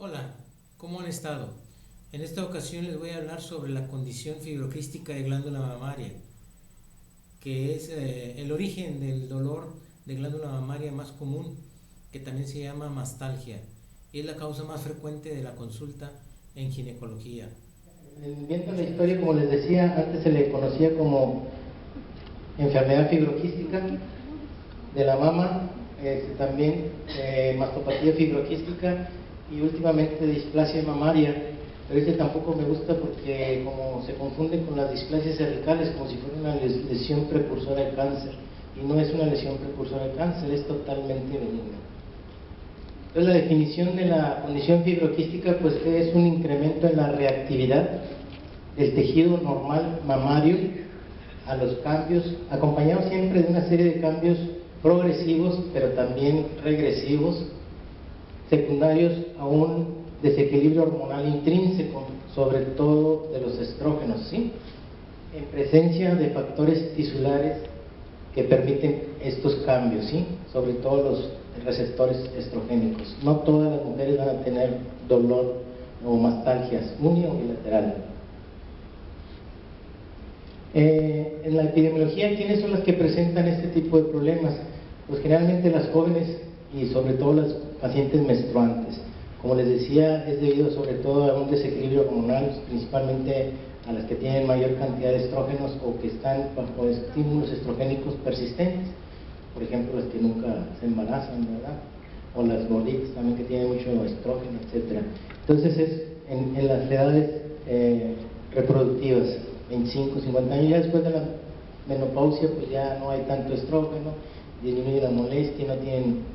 Hola, ¿cómo han estado? En esta ocasión les voy a hablar sobre la condición fibroquística de glándula mamaria, que es el origen del dolor de glándula mamaria más común, que también se llama mastalgia, y es la causa más frecuente de la consulta en ginecología. Viendo la historia, como les decía, antes se le conocía como enfermedad fibroquística de la mama, también mastopatía fibroquística y últimamente displasia mamaria. Pero este tampoco me gusta porque como se confunde con las displasias cervicales como si fuera una lesión precursora del cáncer, y no es una lesión precursora del cáncer, es totalmente benigna. Entonces, la definición de la condición fibroquística pues es un incremento en la reactividad del tejido normal mamario a los cambios, acompañado siempre de una serie de cambios progresivos, pero también regresivos, secundarios a un desequilibrio hormonal intrínseco, sobre todo de los estrógenos, ¿sí? En presencia de factores tisulares que permiten estos cambios, ¿sí? Sobre todo los receptores estrogénicos. No todas las mujeres van a tener dolor o mastalgias uni o bilateral. En la epidemiología, ¿quiénes son las que presentan este tipo de problemas? Pues generalmente las jóvenes y sobre todo las pacientes menstruantes. Como les decía, es debido sobre todo a un desequilibrio hormonal, principalmente a las que tienen mayor cantidad de estrógenos o que están bajo estímulos estrogénicos persistentes. Por ejemplo, las que nunca se embarazan, ¿verdad? O las gorditas también que tienen mucho estrógeno, etc. Entonces es en las edades reproductivas, 25, 50 años, ya después de la menopausia pues ya no hay tanto estrógeno, disminuye la molestia, no tienen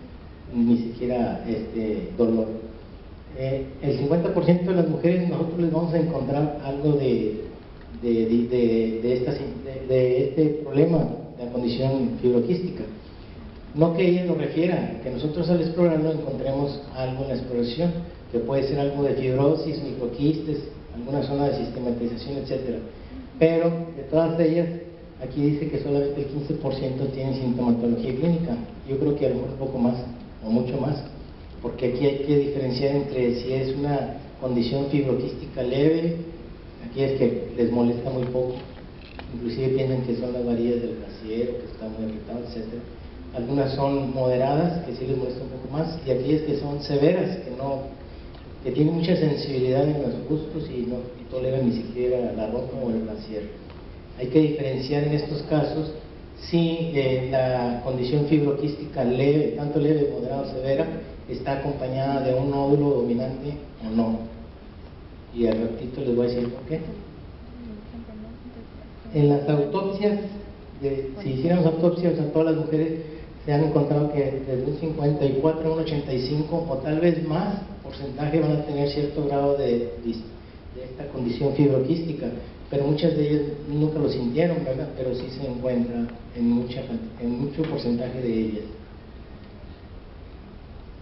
ni siquiera dolor. El 50% de las mujeres nosotros les vamos a encontrar algo de este problema, de la condición fibroquística. No que ellas lo refieran, que nosotros al explorarlo encontremos algo en la exploración, que puede ser algo de fibrosis, microquistes, alguna zona de sistematización, etc. Pero de todas ellas, aquí dice que solamente el 15% tienen sintomatología clínica. Yo creo que a lo mejor un poco más o mucho más, porque aquí hay que diferenciar entre si es una condición fibroquística leve, aquí es que les molesta muy poco, inclusive piensan que son las varillas del brasier, que está muy irritado, etc. Algunas son moderadas, que sí les molesta un poco más, y aquellas que son severas, que tienen mucha sensibilidad en los gustos y no toleran ni siquiera la ropa o el brasier. Hay que diferenciar en estos casos si la condición fibroquística leve, tanto leve, moderada o severa, está acompañada de un nódulo dominante o no. Y al ratito les voy a decir por qué. En las autopsias, si hiciéramos autopsias a todas las mujeres, se han encontrado que desde un 54 a un 85 o tal vez más porcentaje van a tener cierto grado de esta condición fibroquística, pero muchas de ellas nunca lo sintieron, ¿verdad? Pero sí se encuentra en mucho porcentaje de ellas.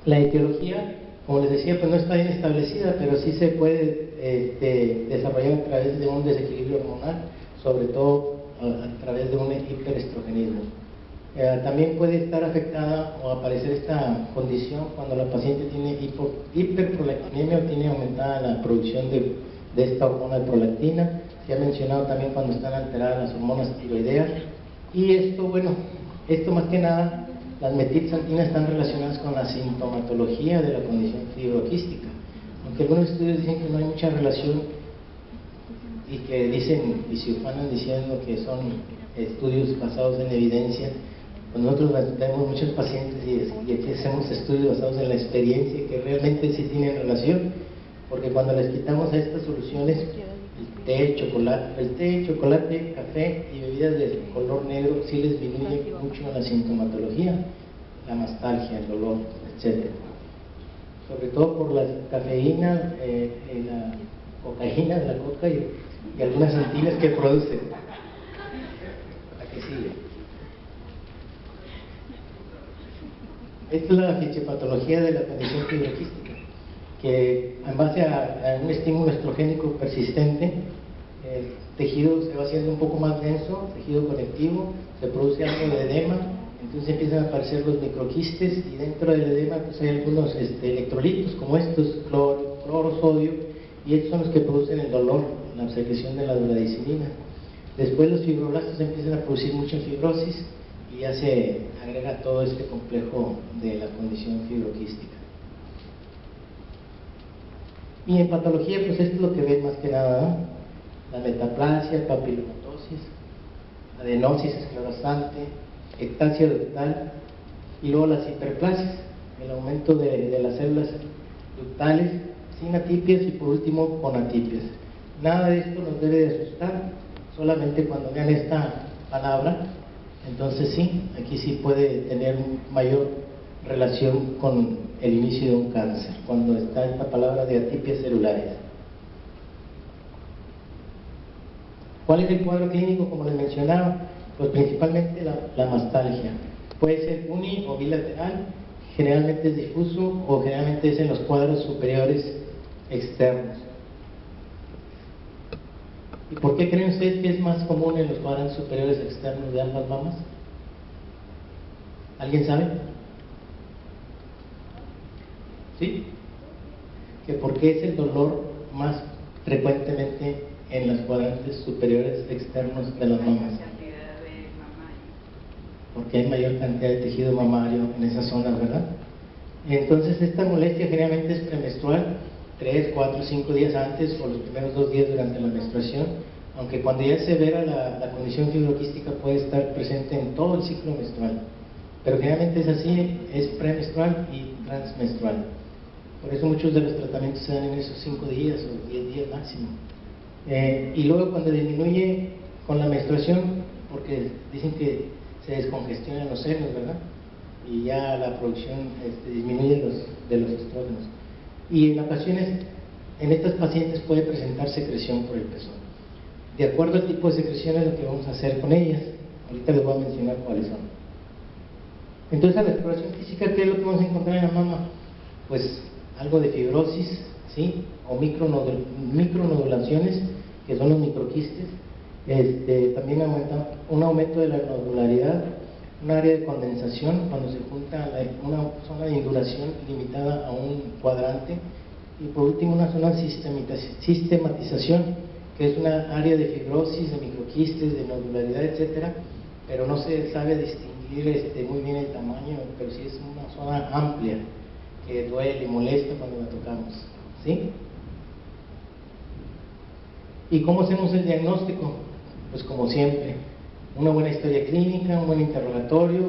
La etiología, como les decía, pues no está bien establecida, pero sí se puede desarrollar a través de un desequilibrio hormonal, sobre todo a través de un hiperestrogenismo. También puede estar afectada o aparecer esta condición cuando la paciente tiene hiperprolactinemia o tiene aumentada la producción de esta hormona de prolactina. Se ha mencionado también cuando están alteradas las hormonas tiroideas. Y esto, bueno, esto más que nada, las metilxantinas están relacionadas con la sintomatología de la condición fibroquística. Aunque algunos estudios dicen que no hay mucha relación y que dicen y se ufanan diciendo que son estudios basados en evidencia, pues nosotros vemos muchos pacientes y aquí hacemos estudios basados en la experiencia que realmente sí tienen relación, porque cuando les quitamos a estas soluciones, el té, chocolate, café y bebidas de color negro, sí les disminuye mucho la sintomatología, la mastalgia, el dolor, etc. Sobre todo por la cafeína, la cocaína de la coca y algunas antinas que producen. ¿A qué sigue? Esta es la fisiopatología de la condición fibroquística, que en base a un estímulo estrogénico persistente, el tejido se va haciendo un poco más denso, tejido conectivo, se produce algo de edema, entonces empiezan a aparecer los microquistes y dentro del edema pues hay algunos electrolitos como estos, cloro, cloro, sodio, y estos son los que producen el dolor, la secreción de la bradicilina. Después los fibroblastos empiezan a producir mucha fibrosis y ya se agrega todo este complejo de la condición fibroquística. Y en patología, pues esto es lo que ven más que nada, ¿no? La metaplasia, papilomatosis, adenosis esclerosante, ectasia ductal, y luego las hiperplasias, el aumento de las células ductales, sin atipias, y por último con atipias. Nada de esto nos debe de asustar, solamente cuando vean esta palabra, entonces sí, aquí sí puede tener mayor relación con el inicio de un cáncer, cuando está esta palabra de atipias celulares. ¿Cuál es el cuadro clínico? Como les mencionaba, pues principalmente la mastalgia. Puede ser uni o bilateral, generalmente es difuso o generalmente es en los cuadros superiores externos. ¿Y por qué creen ustedes que es más común en los cuadros superiores externos de ambas mamas? ¿Alguien sabe? ¿Sí? ¿Que por qué es el dolor más frecuentemente en los cuadrantes superiores externos de las mamas? Porque hay mayor cantidad de tejido mamario en esas zonas, ¿verdad? Entonces esta molestia generalmente es premenstrual, 3, 4, 5 días antes o los primeros 2 días durante la menstruación, aunque cuando ya es severa la condición fibroquística puede estar presente en todo el ciclo menstrual, pero generalmente es así, es premenstrual y transmenstrual. Por eso muchos de los tratamientos se dan en esos 5 días o 10 días máximo. Y luego cuando disminuye con la menstruación, porque dicen que se descongestionan los senos, ¿verdad? Y ya la producción disminuye de los estrógenos. Y en ocasiones, en estas pacientes puede presentar secreción por el pezón. De acuerdo al tipo de secreción es lo que vamos a hacer con ellas. Ahorita les voy a mencionar cuáles son. Entonces, a la exploración física, ¿qué es lo que vamos a encontrar en la mama? Pues algo de fibrosis, ¿sí? O micronodulaciones, que son los microquistes. También un aumento de la nodularidad, un área de condensación cuando se junta una zona de induración limitada a un cuadrante, y por último una zona de sistematización, que es una área de fibrosis, de microquistes, de nodularidad, etcétera, pero no se sabe distinguir muy bien el tamaño, pero sí es una zona amplia que duele y molesta cuando la tocamos, ¿sí? ¿Y cómo hacemos el diagnóstico? Pues como siempre, una buena historia clínica, un buen interrogatorio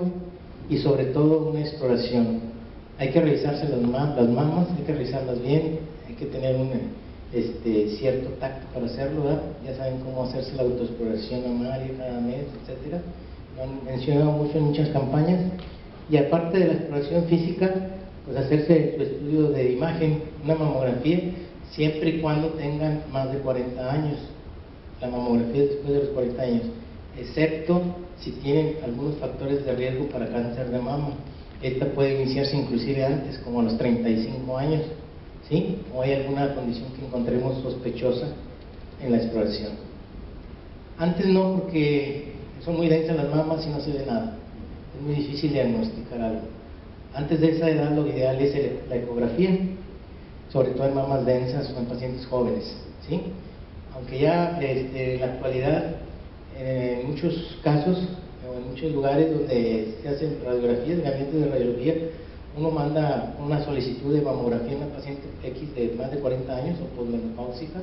y sobre todo una exploración. Hay que revisarse las mamas, hay que revisarlas bien, hay que tener un cierto tacto para hacerlo, ¿verdad? Ya saben cómo hacerse la autoexploración mamaria cada mes, etcétera. Lo han mencionado mucho en muchas campañas. Y aparte de la exploración física, pues hacerse su estudio de imagen, una mamografía, siempre y cuando tengan más de 40 años. La mamografía es después de los 40 años, excepto si tienen algunos factores de riesgo para cáncer de mama. Esta puede iniciarse inclusive antes, como a los 35 años, ¿sí? O hay alguna condición que encontremos sospechosa en la exploración. Antes no, porque son muy densas las mamas y no se ve nada. Es muy difícil diagnosticar algo. Antes de esa edad lo ideal es la ecografía, sobre todo en mamas densas o en pacientes jóvenes, ¿sí? Aunque ya en la actualidad, en muchos casos o en muchos lugares donde se hacen radiografías, gabinetes de radiología, uno manda una solicitud de mamografía a una paciente X de más de 40 años o posmenopáusica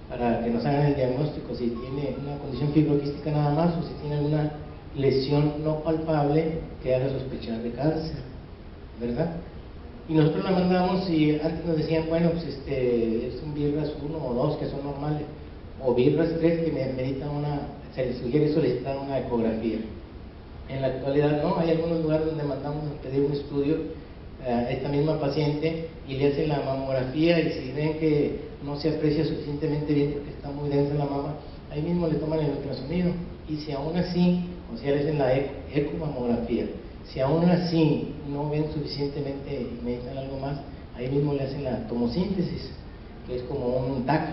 para que nos hagan el diagnóstico si tiene una condición fibroquística nada más o si tiene alguna lesión no palpable que haga sospechar de cáncer, ¿verdad? Y nosotros la mandamos y antes nos decían, bueno, pues es un BIRRAS 1 o 2 que son normales, o BIRRAS 3 que se les sugiere solicitar una ecografía. En la actualidad no, hay algunos lugares donde mandamos a pedir un estudio a esta misma paciente y le hacen la mamografía, y si ven que no se aprecia suficientemente bien porque está muy densa la mama, ahí mismo le toman el ultrasonido, y si aún así, o sea, le hacen la ecomamografía, si aún así no ven suficientemente y necesitan algo más, ahí mismo le hacen la tomosíntesis, que es como un TAC,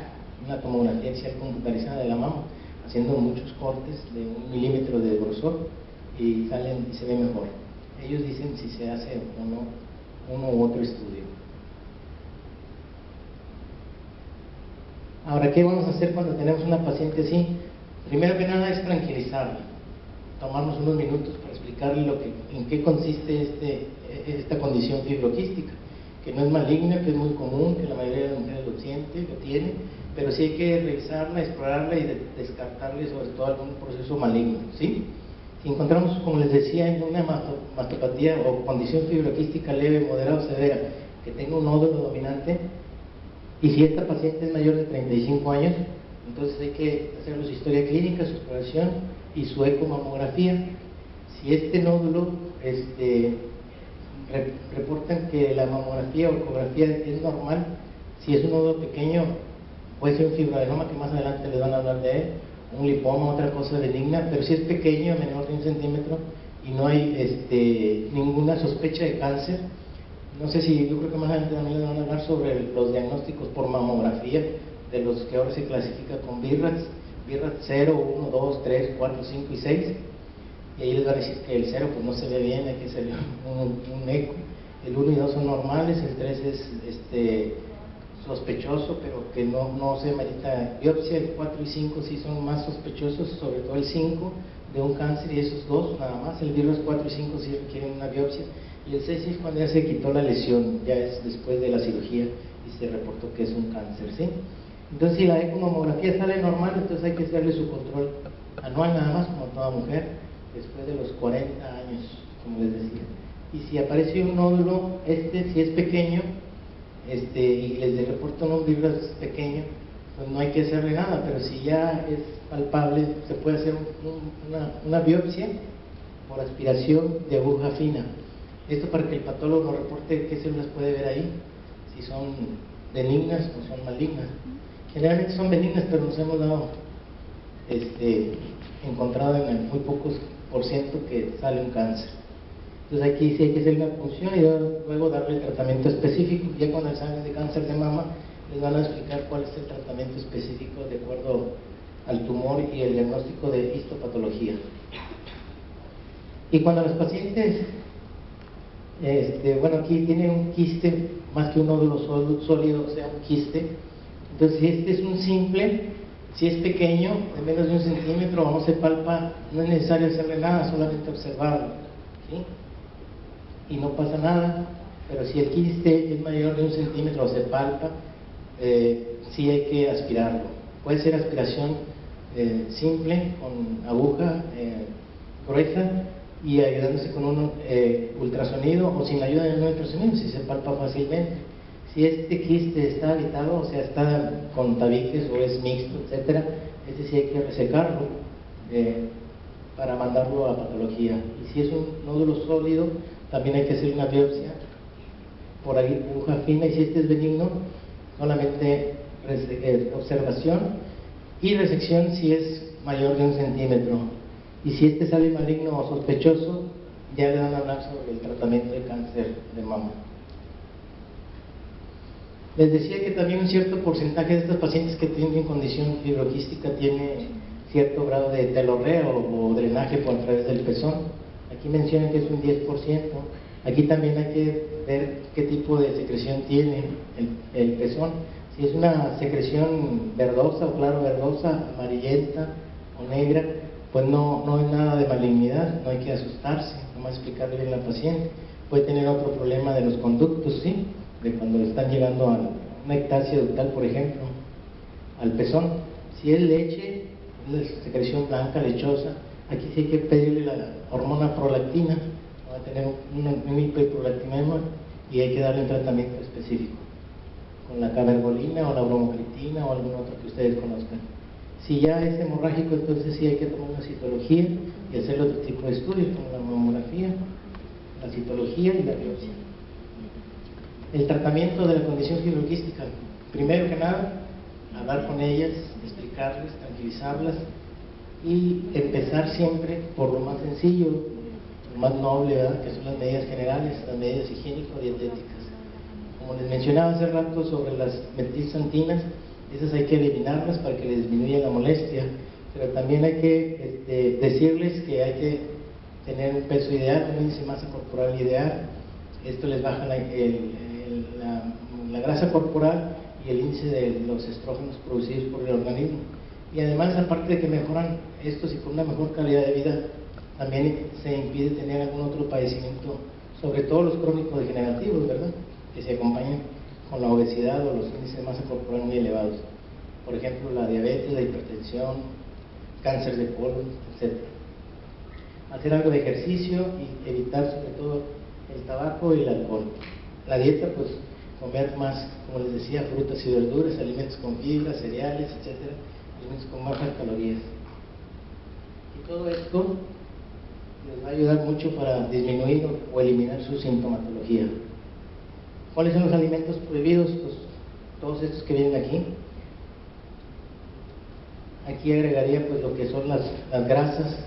una tomografía axial computarizada de la mama, haciendo muchos cortes de 1 milímetro de grosor, y salen y se ve mejor. Ellos dicen si se hace o no uno u otro estudio. Ahora, ¿qué vamos a hacer cuando tenemos una paciente así? Primero que nada es tranquilizarla, tomarnos unos minutos para explicarle en qué consiste esta condición fibroquística, que no es maligna, que es muy común, que la mayoría de las mujeres lo siente, lo tiene, pero sí hay que revisarla, explorarla y descartarle sobre todo algún proceso maligno, ¿sí? Si encontramos, como les decía, en una mastopatía o condición fibroquística leve, moderada o severa, que tenga un nódulo dominante, y si esta paciente es mayor de 35 años, entonces hay que hacerle su historia clínica, su exploración y su ecomamografía. Si este nódulo reportan que la mamografía o ecografía es normal, si es un nódulo pequeño, puede ser un fibroadenoma, que más adelante les van a hablar de él, un lipoma, otra cosa benigna, pero si es pequeño, menor de 1 centímetro, y no hay ninguna sospecha de cáncer, no sé si, yo creo que más adelante también les van a hablar sobre los diagnósticos por mamografía, de los que ahora se clasifica con BIRATS 0, 1, 2, 3, 4, 5 y 6, y ahí les va a decir que el 0 pues no se ve bien, hay que hacerle un eco. El 1 y 2 son normales, el 3 es sospechoso, pero que no se merita biopsia. El 4 y 5 sí son más sospechosos, sobre todo el 5 de un cáncer, y esos dos nada más. El virus 4 y 5 sí requieren una biopsia, y el 6 es cuando ya se quitó la lesión, ya es después de la cirugía y se reportó que es un cáncer, ¿sí? Entonces, si la ecomamografía sale normal, entonces hay que hacerle su control anual nada más, como toda mujer, después de los 40 años, como les decía. Y si aparece un nódulo, si es pequeño, y les reportan un virus pequeño, pues no hay que hacerle nada, pero si ya es palpable, se puede hacer una biopsia por aspiración de aguja fina. Esto para que el patólogo reporte qué células puede ver ahí, si son benignas o son malignas. Generalmente son benignas, pero nos hemos dado encontrado en muy pocos por ciento que sale un cáncer. Entonces aquí sí hay que hacer una punción y luego darle el tratamiento específico. Ya con el examen de cáncer de mama les van a explicar cuál es el tratamiento específico de acuerdo al tumor y el diagnóstico de histopatología. Y cuando los pacientes, bueno, aquí tiene un quiste, más que un nódulo sólido, o sea, un quiste. Entonces, si este es un simple, si es pequeño, de menos de 1 centímetro o no se palpa, no es necesario hacerle nada, solamente observarlo, ¿sí? Y no pasa nada. Pero si el quiste es mayor de 1 centímetro o se palpa, sí hay que aspirarlo. Puede ser aspiración simple, con aguja gruesa, y ayudándose con un ultrasonido, o sin ayuda de un ultrasonido, si se palpa fácilmente. Si este quiste está habitado, o sea, está con tabiques o es mixto, etcétera, sí hay que resecarlo para mandarlo a patología. Y si es un nódulo sólido, también hay que hacer una biopsia por aguja fina, y si este es benigno, solamente observación y resección si es mayor de 1 centímetro. Y si este sale maligno o sospechoso, ya le van a hablar sobre el tratamiento de cáncer de mama. Les decía que también un cierto porcentaje de estos pacientes que tienen condición fibroquística tiene cierto grado de telorrea o drenaje por a través del pezón. Aquí mencionan que es un 10%. Aquí también hay que ver qué tipo de secreción tiene el pezón. Si es una secreción verdosa o claro verdosa, amarillenta o negra, pues no es nada de malignidad, no hay que asustarse, nomás explicarle bien a la paciente. Puede tener otro problema de los conductos, ¿sí? De cuando están llegando a una ectasia ductal, por ejemplo, al pezón. Si es leche, es secreción blanca, lechosa, aquí sí hay que pedirle la hormona prolactina, va a tener un hiperprolactinemia y hay que darle un tratamiento específico, con la cabergolina o la bromocriptina o algún otro que ustedes conozcan. Si ya es hemorrágico, entonces sí hay que tomar una citología y hacer otro tipo de estudios, como la mamografía, la citología y la biopsia. El tratamiento de la condición fibroquística, primero que nada, hablar con ellas, explicarles, tranquilizarlas y empezar siempre por lo más sencillo, lo más noble, ¿verdad? Que son las medidas generales, las medidas higiénico-dietéticas. Como les mencionaba hace rato sobre las metilxantinas, esas hay que eliminarlas para que les disminuya la molestia, pero también hay que decirles que hay que tener un peso ideal, un índice de masa corporal ideal. Esto les baja la grasa corporal y el índice de los estrógenos producidos por el organismo. Y además, aparte de que mejoran estos y con una mejor calidad de vida, también se impide tener algún otro padecimiento, sobre todo los crónicos degenerativos, ¿verdad?, que se acompañan con la obesidad o los índices de masa corporal muy elevados. Por ejemplo, la diabetes, la hipertensión, cáncer de colon, etc. Hacer algo de ejercicio y evitar sobre todo el tabaco y el alcohol. La dieta, pues comer más, como les decía, frutas y verduras, alimentos con fibra, cereales, etc. Alimentos con bajas calorías. Y todo esto les va a ayudar mucho para disminuir o eliminar su sintomatología. ¿Cuáles son los alimentos prohibidos? Pues todos estos que vienen aquí. Aquí agregaría pues lo que son las grasas,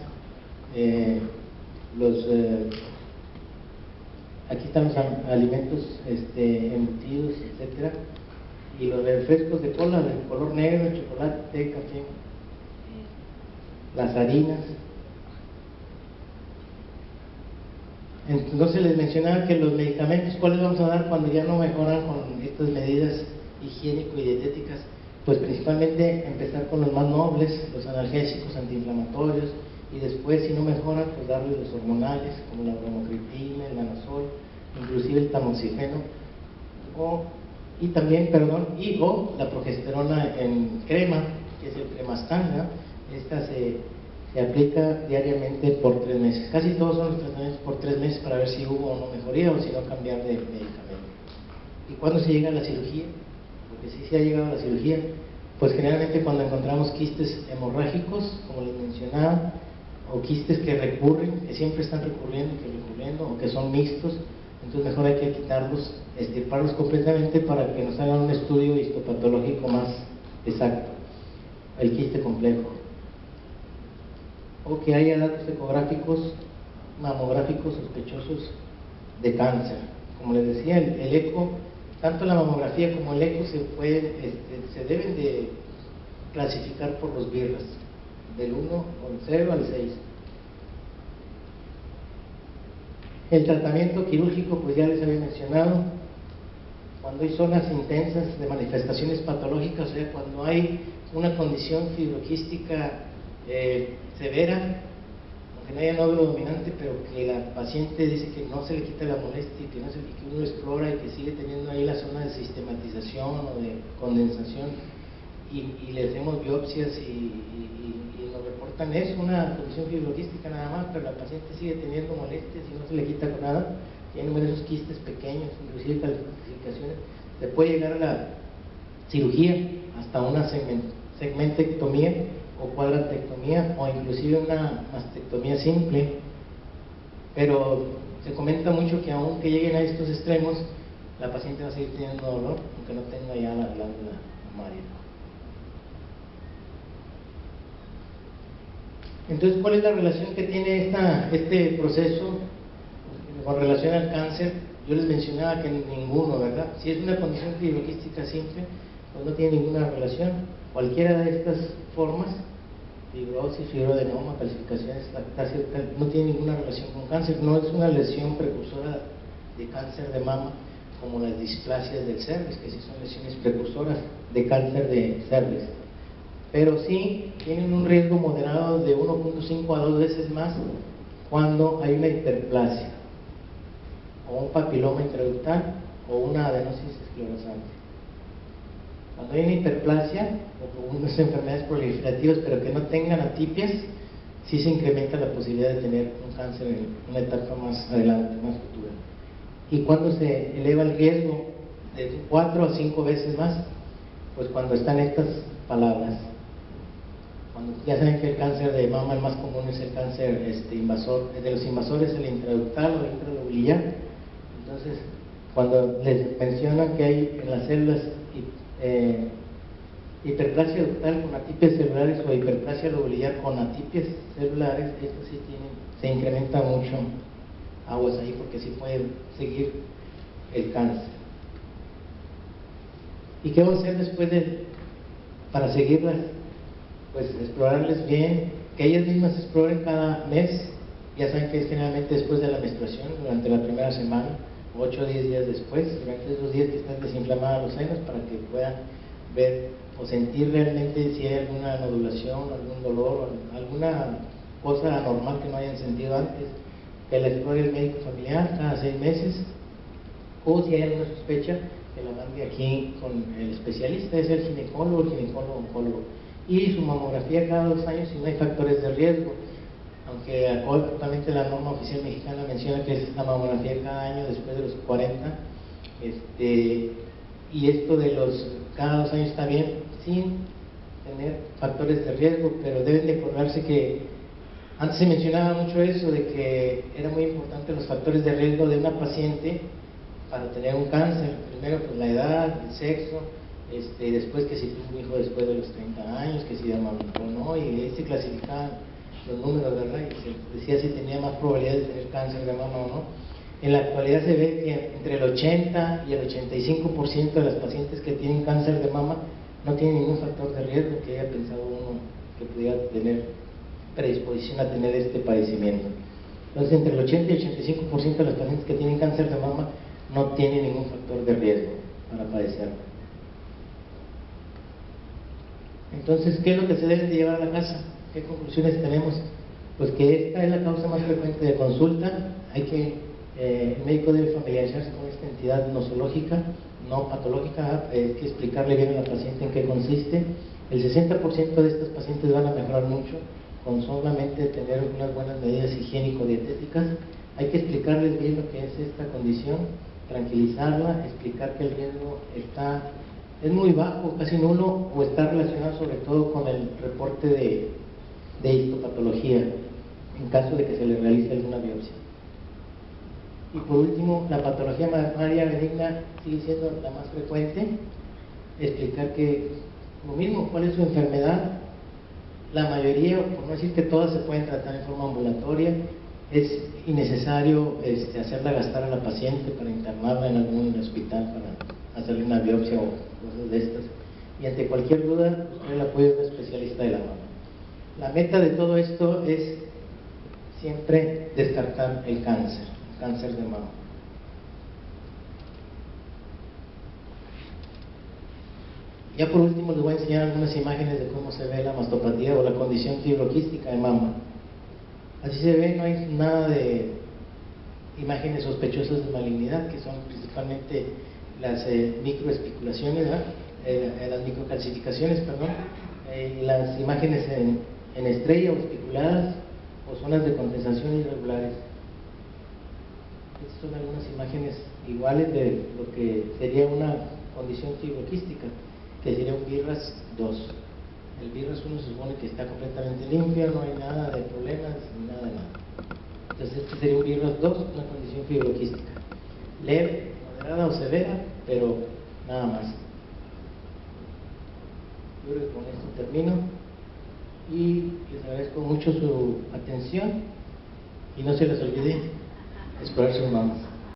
aquí están los alimentos embutidos, etcétera, y los refrescos de cola, de color negro, chocolate, té, café, las harinas. Entonces les mencionaba que los medicamentos, ¿cuáles vamos a dar cuando ya no mejoran con estas medidas higiénico y dietéticas? Pues principalmente empezar con los más nobles, los analgésicos, antiinflamatorios, y después, si no mejoran, pues darles los hormonales, como la bromocriptina, el danazol, inclusive el tamoxifeno, o la progesterona en crema, que es el Cremastan, ¿no? Esta se aplica diariamente por 3 meses. Casi todos son los tratamientos por 3 meses para ver si hubo o no mejoría, o si no cambiar de medicamento. ¿Y cuándo se llega a la cirugía? Porque sí se ha llegado a la cirugía, pues generalmente cuando encontramos quistes hemorrágicos, como les mencionaba, o quistes que recurren, que siempre están recurriendo, o que son mixtos, entonces mejor hay que quitarlos, extirparlos completamente para que nos hagan un estudio histopatológico más exacto, el quiste complejo. O que haya datos ecográficos, mamográficos sospechosos de cáncer. Como les decía, el eco, tanto la mamografía como el eco se deben de clasificar por los BIRRAS, del 1 o del 0 al 6. El tratamiento quirúrgico, pues ya les había mencionado, cuando hay zonas intensas de manifestaciones patológicas, o sea, cuando hay una condición fibroquística severa, aunque no haya nódulo dominante, pero que la paciente dice que no se le quita la molestia y que uno explora y que sigue teniendo ahí la zona de sistematización o de condensación, y le hacemos biopsias y nos reportan eso, una condición fibroquística nada más, pero la paciente sigue teniendo molestias y no se le quita con nada, tiene numerosos quistes pequeños, inclusive calcificaciones, se puede llegar a la cirugía, hasta una segmentectomía o cuadrantectomía, o inclusive una mastectomía simple, pero se comenta mucho que aunque lleguen a estos extremos, la paciente va a seguir teniendo dolor, aunque no tenga ya la glándula mamaria. Entonces, ¿cuál es la relación que tiene este proceso con relación al cáncer? Yo les mencionaba que ninguno, ¿verdad? Si es una condición fibroquística simple, pues no tiene ninguna relación. Cualquiera de estas formas, fibrosis, fibroadenoma, calcificaciones, lactasia, no tiene ninguna relación con cáncer. No es una lesión precursora de cáncer de mama como las displasias del cervix, que sí son lesiones precursoras de cáncer de cervix, pero sí tienen un riesgo moderado de 1.5 a 2 veces más cuando hay una hiperplasia o un papiloma intraductal o una adenosis esclerosante. Cuando hay una hiperplasia o unas enfermedades proliferativas pero que no tengan atipias, sí se incrementa la posibilidad de tener un cáncer en una etapa más adelante, más futura. ¿Y cuando se eleva el riesgo? De 4 a 5 veces más, pues cuando están estas palabras. Cuando ya saben que el cáncer de mama el más común es el cáncer invasor, de los invasores el intraductal o intralobular. Entonces, cuando les mencionan que hay en las células hiperplasia ductal con atipias celulares o hiperplasia lobular con atipias celulares, esto sí se incrementa mucho aguas ahí, porque sí puede seguir el cáncer. ¿Y qué vamos a hacer después para seguirlas? Pues explorarles bien, que ellas mismas exploren cada mes. Ya saben que es generalmente después de la menstruación, durante la primera semana, 8 o 10 días después, durante esos días que están desinflamados los senos, para que puedan ver o sentir realmente si hay alguna nodulación, algún dolor, o alguna cosa anormal que no hayan sentido antes, que la explore el médico familiar cada 6 meses, o si hay alguna sospecha, que la mande aquí con el especialista, es el ginecólogo oncólogo, y su mamografía cada 2 años si no hay factores de riesgo, aunque actualmente la norma oficial mexicana menciona que es la mamografía cada año después de los 40, y esto de los cada 2 años está bien, sin tener factores de riesgo, pero deben de acordarse que antes se mencionaba mucho eso de que era muy importante los factores de riesgo de una paciente para tener un cáncer. Primero pues la edad, el sexo, después que si tuvo un hijo después de los 30 años, que si amamantó o no, y ahí se clasificaban los números, ¿verdad? Y se decía si tenía más probabilidad de tener cáncer de mama o no. En la actualidad se ve que entre el 80 y el 85% de las pacientes que tienen cáncer de mama no tienen ningún factor de riesgo que haya pensado uno que pudiera tener predisposición a tener este padecimiento. Entonces, entre el 80 y el 85% de las pacientes que tienen cáncer de mama no tienen ningún factor de riesgo para padecerlo. Entonces, ¿qué es lo que se debe de llevar a la casa? ¿Qué conclusiones tenemos? Pues que esta es la causa más frecuente de consulta. El médico debe familiarizarse con esta entidad nosológica, no patológica, hay que explicarle bien a la paciente en qué consiste. El 60% de estas pacientes van a mejorar mucho con solamente tener unas buenas medidas higiénico-dietéticas. Hay que explicarles bien lo que es esta condición, tranquilizarla, explicar que el riesgo es muy bajo, casi nulo, o está relacionado sobre todo con el reporte de histopatología, en caso de que se le realice alguna biopsia. Y por último, la patología mamaria benigna sigue siendo la más frecuente. Explicar que lo mismo, cuál es su enfermedad. La mayoría, por no decir que todas, se pueden tratar en forma ambulatoria. Es innecesario hacerla gastar a la paciente para internarla en algún hospital para hacerle una biopsia o cosas de estas. Y ante cualquier duda, buscar el apoyo de un especialista de la mama. La meta de todo esto es siempre descartar el cáncer de mama. Ya por último les voy a enseñar algunas imágenes de cómo se ve la mastopatía o la condición fibroquística de mama. Así se ve, no hay nada de imágenes sospechosas de malignidad, que son principalmente las microespiculaciones, las microcalcificaciones, perdón, las imágenes en estrella o espiculadas o zonas de condensación irregulares. Estas son algunas imágenes iguales de lo que sería una condición fibroquística, que sería un BIRAS 2. El BIRAS 1 se supone que está completamente limpio, no hay nada de problemas, ni nada de nada. Entonces este sería un BIRAS 2, una condición fibroquística. Leve, moderada o severa, pero nada más. Yo creo que con esto termino y les agradezco mucho su atención y no se les olvide explorar sus mamas.